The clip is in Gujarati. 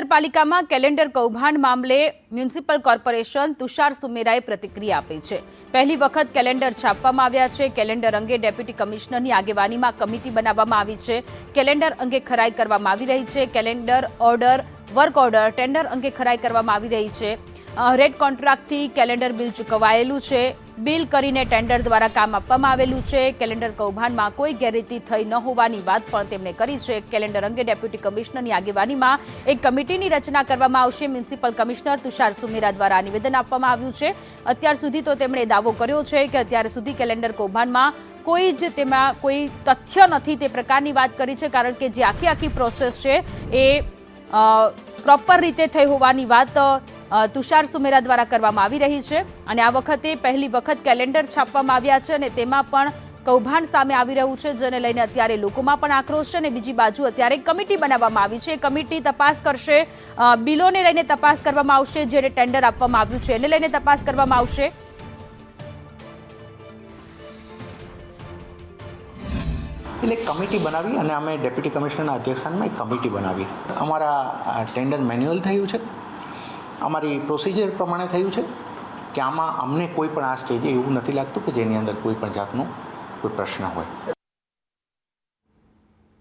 નગરપાલિકામાં કેલેન્ડર કૌભાંડ મામલે મ્યુનિસિપલ કોર્પોરેશન તુષાર સુમેરાએ પ્રતિક્રિયા આપી છે। પહેલી વખત કેલેન્ડર છાપવામાં આવ્યા છે। કેલેન્ડર અંગે ડેપ્યુટી કમિશનરની આગેવાનીમાં કમિટી બનાવવામાં આવી છે। કેલેન્ડર અંગે ખરાઈ કરવામાં આવી રહી છે। Calendar order, work order, tender અંગે ખરાઈ કરવામાં આવી રહી છે। રેડ કોન્ટ્રાક્ટથી કેલેન્ડર બિલ ચૂકવાયેલું છે। બિલ કરીને ટેન્ડર દ્વારા કામ આપવામાં આવેલું છે। કેલેન્ડર કૌભાંડમાં કોઈ ગેરરીતિ થઈ ન હોવાની વાત પણ તેમણે કરી છે। કેલેન્ડર અંગે ડેપ્યુટી કમિશનરની આગેવાનીમાં એક કમિટીની રચના કરવામાં આવશે। મ્યુનિસિપલ કમિશનર તુષાર સુમેરા દ્વારા નિવેદન આપવામાં આવ્યું છે। અત્યાર સુધી તો તેમણે દાવો કર્યો છે કે અત્યાર સુધી કેલેન્ડર કૌભાંડમાં કોઈ જ તેમાં કોઈ તથ્ય નથી તે પ્રકારની વાત કરી છે, કારણ કે જે આખી પ્રોસેસ છે એ પ્રોપર રીતે થઈ હોવાની વાત તુષાર સુમેરા દ્વારા કરવામાં આવી રહી છે। અને આ વખતે પહેલી વખત કેલેન્ડર છાપવામાં આવ્યા છે અને તેમાં પણ કૌભાંડ સામે આવી રહ્યું છે, જેને લઈને અત્યારે લોકોમાં પણ આક્રોશ છે। અને બીજી બાજુ અત્યારે કમિટી બનાવવામાં આવી છે। કમિટી તપાસ કરશે, બિલોને લઈને તપાસ કરવામાં આવશે, જે ટેન્ડર આપવામાં આવ્યું છે એને લઈને તપાસ કરવામાં આવશે। એટલે કમિટી બનાવી અને અમે ડેપ્યુટી કમિશનરના અધ્યક્ષસ્થાનમાં એક કમિટી બનાવી। અમારા ટેન્ડર મેન્યુઅલ થયું છે, અમારી પ્રોસિજર પ્રમાણે થયું છે કે આમાં અમને કોઈ પણ આ સ્ટેજે એવું નથી લાગતું કે જેની અંદર કોઈ પણ જાતનો કોઈ પ્રશ્ન હોય।